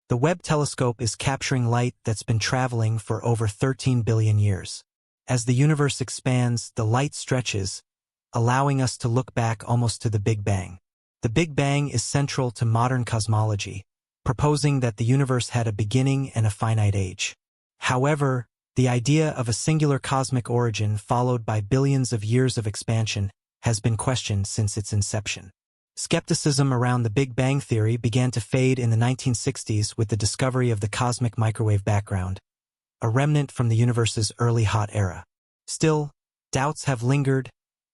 The Webb telescope is capturing light that's been traveling for over 13 billion years. As the universe expands, the light stretches, allowing us to look back almost to the Big Bang. The Big Bang is central to modern cosmology, proposing that the universe had a beginning and a finite age. However, the idea of a singular cosmic origin followed by billions of years of expansion has been questioned since its inception. Skepticism around the Big Bang theory began to fade in the 1960s with the discovery of the cosmic microwave background, a remnant from the universe's early hot era. Still, doubts have lingered,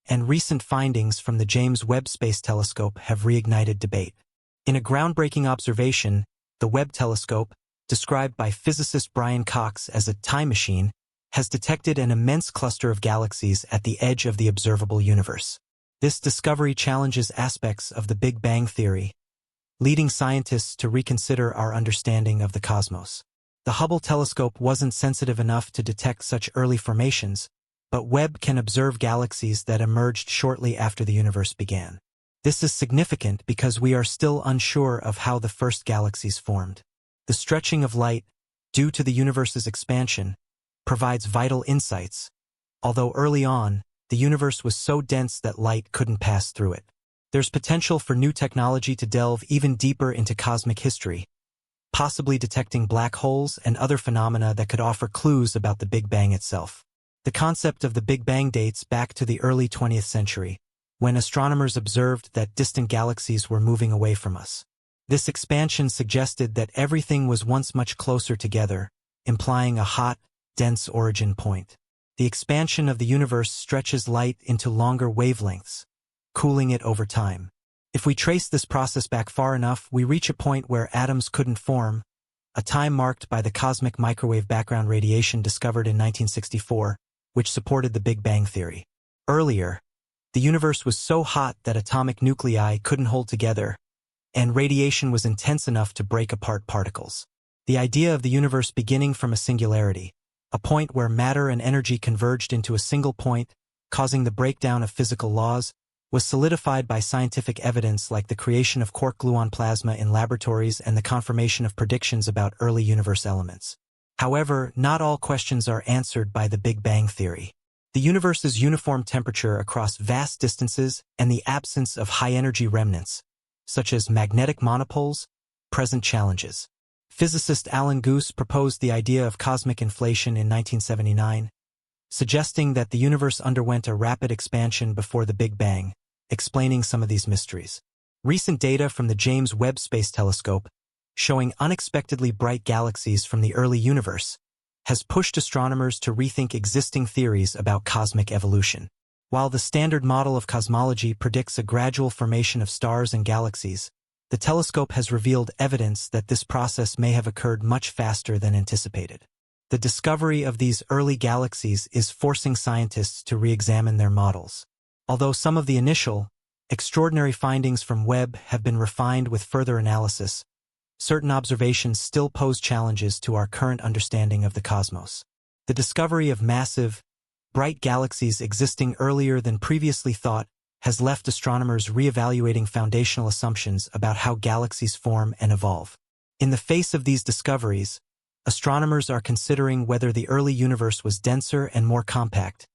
and recent findings from the James Webb Space Telescope have reignited debate. In a groundbreaking observation, the Webb telescope, described by physicist Brian Cox as a time machine, has detected an immense cluster of galaxies at the edge of the observable universe. This discovery challenges aspects of the Big Bang theory, leading scientists to reconsider our understanding of the cosmos. The Hubble telescope wasn't sensitive enough to detect such early formations, but Webb can observe galaxies that emerged shortly after the universe began. This is significant because we are still unsure of how the first galaxies formed. The stretching of light, due to the universe's expansion, provides vital insights, although early on, the universe was so dense that light couldn't pass through it. There's potential for new technology to delve even deeper into cosmic history, possibly detecting black holes and other phenomena that could offer clues about the Big Bang itself. The concept of the Big Bang dates back to the early 20th century, when astronomers observed that distant galaxies were moving away from us. This expansion suggested that everything was once much closer together, implying a hot, dense origin point. The expansion of the universe stretches light into longer wavelengths, cooling it over time. If we trace this process back far enough, we reach a point where atoms couldn't form, a time marked by the cosmic microwave background radiation discovered in 1964, which supported the Big Bang theory. Earlier, the universe was so hot that atomic nuclei couldn't hold together, and radiation was intense enough to break apart particles. The idea of the universe beginning from a singularity, a point where matter and energy converged into a single point, causing the breakdown of physical laws, was solidified by scientific evidence like the creation of quark-gluon plasma in laboratories and the confirmation of predictions about early universe elements. However, not all questions are answered by the Big Bang theory. The universe's uniform temperature across vast distances and the absence of high-energy remnants, such as magnetic monopoles, present challenges. Physicist Alan Guth proposed the idea of cosmic inflation in 1979, suggesting that the universe underwent a rapid expansion before the Big Bang, explaining some of these mysteries. Recent data from the James Webb Space Telescope, showing unexpectedly bright galaxies from the early universe, has pushed astronomers to rethink existing theories about cosmic evolution. While the standard model of cosmology predicts a gradual formation of stars and galaxies, the telescope has revealed evidence that this process may have occurred much faster than anticipated. The discovery of these early galaxies is forcing scientists to re-examine their models. Although some of the initial, extraordinary findings from Webb have been refined with further analysis, certain observations still pose challenges to our current understanding of the cosmos. The discovery of massive, bright galaxies existing earlier than previously thought has left astronomers re-evaluating foundational assumptions about how galaxies form and evolve. In the face of these discoveries, astronomers are considering whether the early universe was denser and more compact,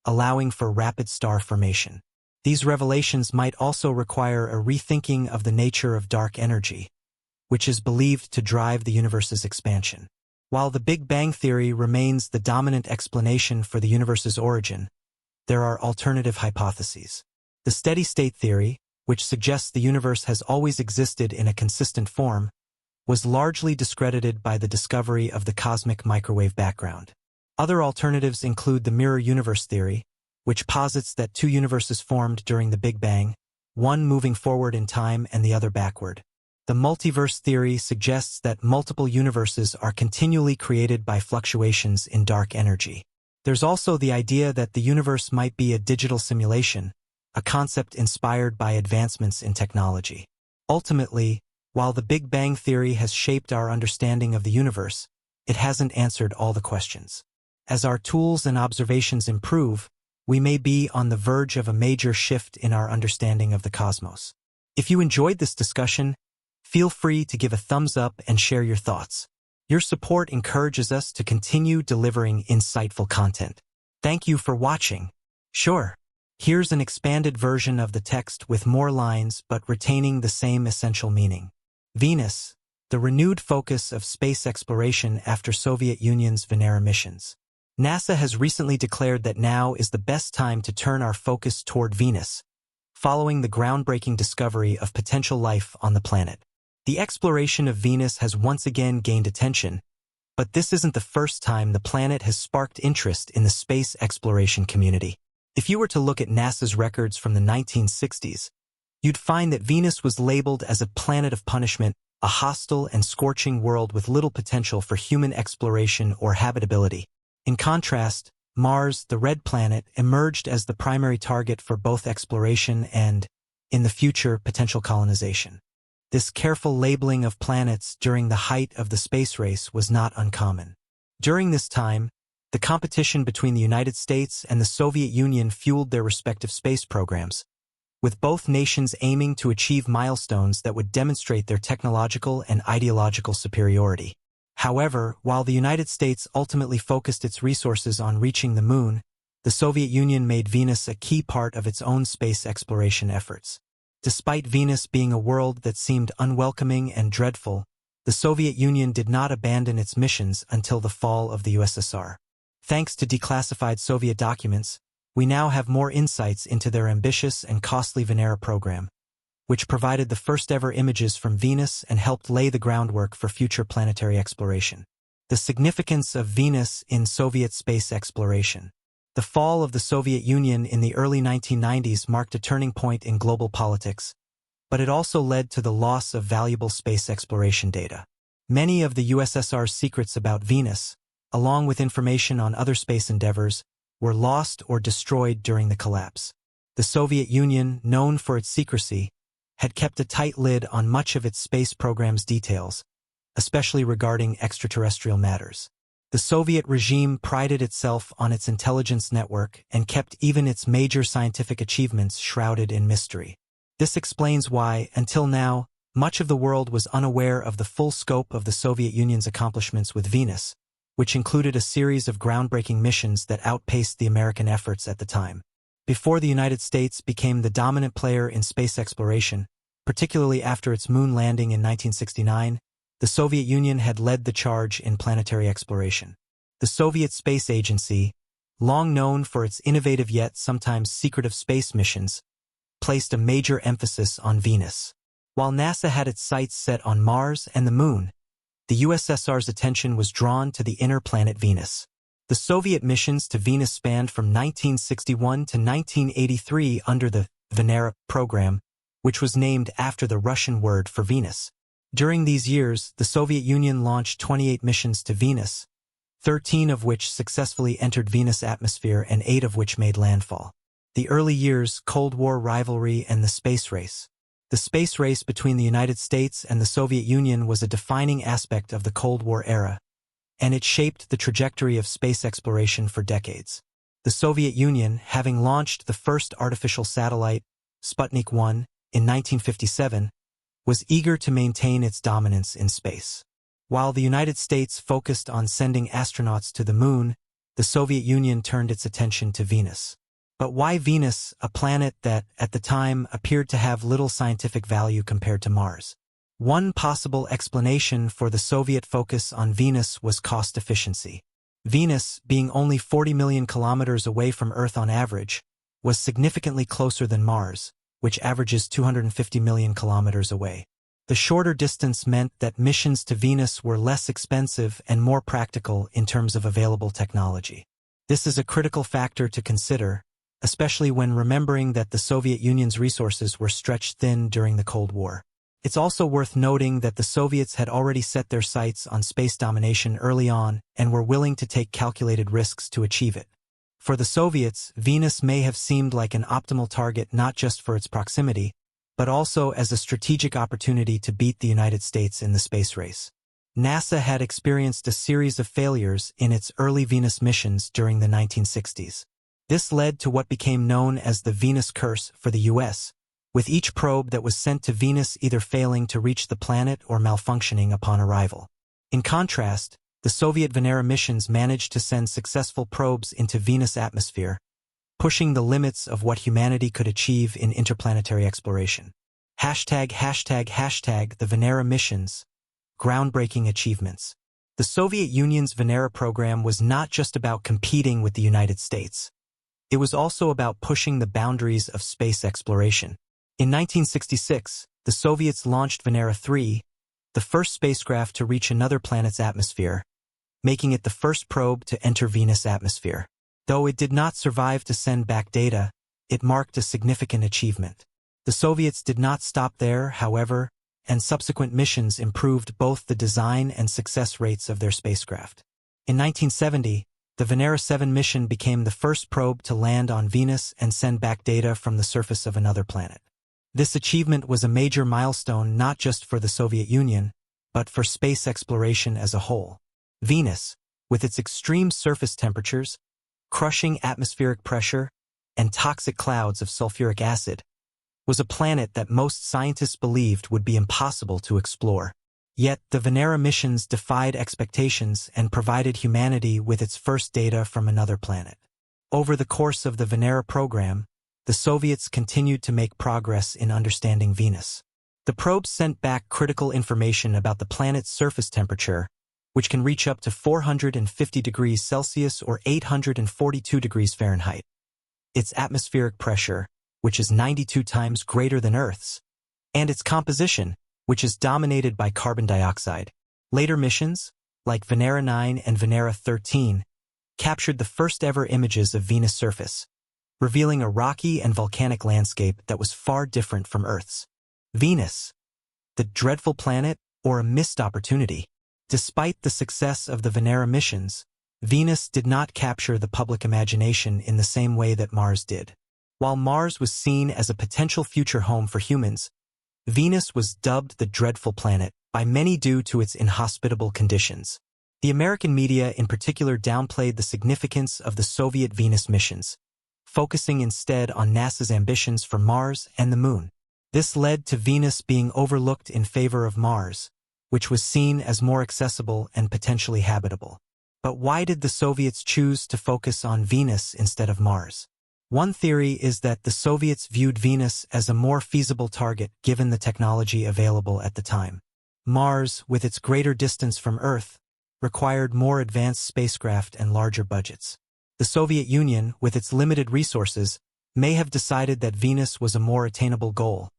allowing for rapid star formation. These revelations might also require a rethinking of the nature of dark energy, which is believed to drive the universe's expansion. While the Big Bang theory remains the dominant explanation for the universe's origin, there are alternative hypotheses. The steady-state theory, which suggests the universe has always existed in a consistent form, was largely discredited by the discovery of the cosmic microwave background. Other alternatives include the mirror universe theory, which posits that two universes formed during the Big Bang, one moving forward in time and the other backward. The multiverse theory suggests that multiple universes are continually created by fluctuations in dark energy. There's also the idea that the universe might be a digital simulation, a concept inspired by advancements in technology. Ultimately, while the Big Bang theory has shaped our understanding of the universe, it hasn't answered all the questions. As our tools and observations improve, we may be on the verge of a major shift in our understanding of the cosmos. If you enjoyed this discussion, Feel free to give a thumbs up and share your thoughts. Your support encourages us to continue delivering insightful content. Thank you for watching. Sure. Here's an expanded version of the text with more lines but retaining the same essential meaning. Venus, the renewed focus of space exploration after Soviet Union's Venera missions. NASA has recently declared that now is the best time to turn our focus toward Venus, following the groundbreaking discovery of potential life on the planet. The exploration of Venus has once again gained attention, but this isn't the first time the planet has sparked interest in the space exploration community. If you were to look at NASA's records from the 1960s, you'd find that Venus was labeled as a planet of punishment, a hostile and scorching world with little potential for human exploration or habitability. In contrast, Mars, the red planet, emerged as the primary target for both exploration and, in the future, potential colonization. This careful labeling of planets during the height of the space race was not uncommon. During this time, the competition between the United States and the Soviet Union fueled their respective space programs, with both nations aiming to achieve milestones that would demonstrate their technological and ideological superiority. However, while the United States ultimately focused its resources on reaching the Moon, the Soviet Union made Venus a key part of its own space exploration efforts. Despite Venus being a world that seemed unwelcoming and dreadful, the Soviet Union did not abandon its missions until the fall of the USSR. Thanks to declassified Soviet documents, we now have more insights into their ambitious and costly Venera program, which provided the first-ever images from Venus and helped lay the groundwork for future planetary exploration. The significance of Venus in Soviet space exploration. The fall of the Soviet Union in the early 1990s marked a turning point in global politics, but it also led to the loss of valuable space exploration data. Many of the USSR's secrets about Venus, along with information on other space endeavors, were lost or destroyed during the collapse. The Soviet Union, known for its secrecy, had kept a tight lid on much of its space program's details, especially regarding extraterrestrial matters. The Soviet regime prided itself on its intelligence network and kept even its major scientific achievements shrouded in mystery. This explains why, until now, much of the world was unaware of the full scope of the Soviet Union's accomplishments with Venus, which included a series of groundbreaking missions that outpaced the American efforts at the time. Before the United States became the dominant player in space exploration, particularly after its moon landing in 1969, the Soviet Union had led the charge in planetary exploration. The Soviet Space Agency, long known for its innovative yet sometimes secretive space missions, placed a major emphasis on Venus. While NASA had its sights set on Mars and the Moon, the USSR's attention was drawn to the inner planet Venus. The Soviet missions to Venus spanned from 1961 to 1983 under the Venera program, which was named after the Russian word for Venus. During these years, the Soviet Union launched 28 missions to Venus, 13 of which successfully entered Venus' atmosphere and 8 of which made landfall. The early years, Cold War rivalry and the space race. The space race between the United States and the Soviet Union was a defining aspect of the Cold War era, and it shaped the trajectory of space exploration for decades. The Soviet Union, having launched the first artificial satellite, Sputnik 1, in 1957, was eager to maintain its dominance in space. While the United States focused on sending astronauts to the Moon, the Soviet Union turned its attention to Venus. But why Venus, a planet that, at the time, appeared to have little scientific value compared to Mars? One possible explanation for the Soviet focus on Venus was cost efficiency. Venus, being only 40 million kilometers away from Earth on average, was significantly closer than Mars, which averages 250 million kilometers away. The shorter distance meant that missions to Venus were less expensive and more practical in terms of available technology. This is a critical factor to consider, especially when remembering that the Soviet Union's resources were stretched thin during the Cold War. It's also worth noting that the Soviets had already set their sights on space domination early on and were willing to take calculated risks to achieve it. For the Soviets, Venus may have seemed like an optimal target not just for its proximity, but also as a strategic opportunity to beat the United States in the space race. NASA had experienced a series of failures in its early Venus missions during the 1960s. This led to what became known as the Venus Curse for the U.S., with each probe that was sent to Venus either failing to reach the planet or malfunctioning upon arrival. In contrast, the Soviet Venera missions managed to send successful probes into Venus' atmosphere, pushing the limits of what humanity could achieve in interplanetary exploration. ### the Venera missions, groundbreaking achievements. The Soviet Union's Venera program was not just about competing with the United States. It was also about pushing the boundaries of space exploration. In 1966, the Soviets launched Venera 3, the first spacecraft to reach another planet's atmosphere, making it the first probe to enter Venus' atmosphere. Though it did not survive to send back data, it marked a significant achievement. The Soviets did not stop there, however, and subsequent missions improved both the design and success rates of their spacecraft. In 1970, the Venera 7 mission became the first probe to land on Venus and send back data from the surface of another planet. This achievement was a major milestone not just for the Soviet Union, but for space exploration as a whole. Venus, with its extreme surface temperatures, crushing atmospheric pressure, and toxic clouds of sulfuric acid, was a planet that most scientists believed would be impossible to explore. Yet, the Venera missions defied expectations and provided humanity with its first data from another planet. Over the course of the Venera program, the Soviets continued to make progress in understanding Venus. The probes sent back critical information about the planet's surface temperature, which can reach up to 450 degrees Celsius or 842 degrees Fahrenheit. Its atmospheric pressure, which is 92 times greater than Earth's, and its composition, which is dominated by carbon dioxide. Later missions, like Venera 9 and Venera 13, captured the first-ever images of Venus' surface, revealing a rocky and volcanic landscape that was far different from Earth's. Venus, the dreadful planet, or a missed opportunity. Despite the success of the Venera missions, Venus did not capture the public imagination in the same way that Mars did. While Mars was seen as a potential future home for humans, Venus was dubbed the dreadful planet by many due to its inhospitable conditions. The American media in particular downplayed the significance of the Soviet Venus missions, focusing instead on NASA's ambitions for Mars and the Moon. This led to Venus being overlooked in favor of Mars, which was seen as more accessible and potentially habitable. But why did the Soviets choose to focus on Venus instead of Mars? One theory is that the Soviets viewed Venus as a more feasible target given the technology available at the time. Mars, with its greater distance from Earth, required more advanced spacecraft and larger budgets. The Soviet Union, with its limited resources, may have decided that Venus was a more attainable goal,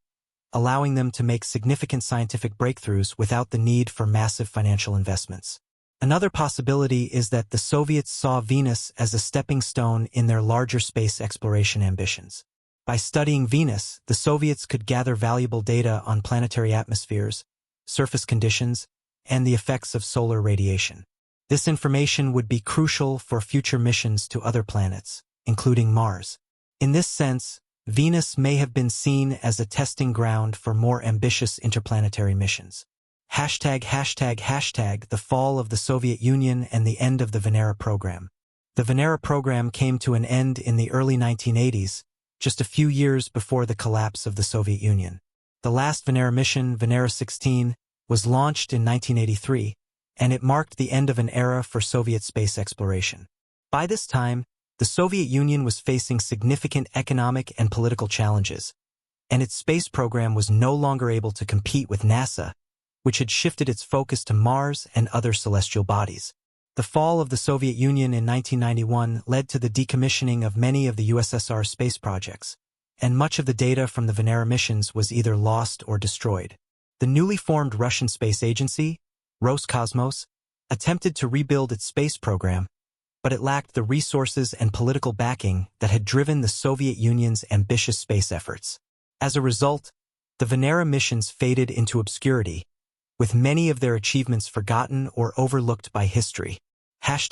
allowing them to make significant scientific breakthroughs without the need for massive financial investments. Another possibility is that the Soviets saw Venus as a stepping stone in their larger space exploration ambitions. By studying Venus, the Soviets could gather valuable data on planetary atmospheres, surface conditions, and the effects of solar radiation. This information would be crucial for future missions to other planets, including Mars. In this sense, Venus may have been seen as a testing ground for more ambitious interplanetary missions. ### the fall of the Soviet Union and the end of the Venera program. The Venera program came to an end in the early 1980s, just a few years before the collapse of the Soviet Union. The last Venera mission, Venera 16, was launched in 1983, and it marked the end of an era for Soviet space exploration. By this time, the Soviet Union was facing significant economic and political challenges, and its space program was no longer able to compete with NASA, which had shifted its focus to Mars and other celestial bodies. The fall of the Soviet Union in 1991 led to the decommissioning of many of the USSR space projects, and much of the data from the Venera missions was either lost or destroyed. The newly formed Russian space agency, Roscosmos, attempted to rebuild its space program, but it lacked the resources and political backing that had driven the Soviet Union's ambitious space efforts. As a result, the Venera missions faded into obscurity, with many of their achievements forgotten or overlooked by history. ###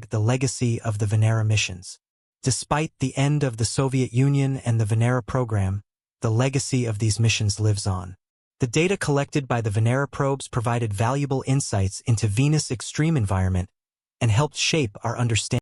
the legacy of the Venera missions. Despite the end of the Soviet Union and the Venera program, the legacy of these missions lives on. The data collected by the Venera probes provided valuable insights into Venus' extreme environment and helped shape our understanding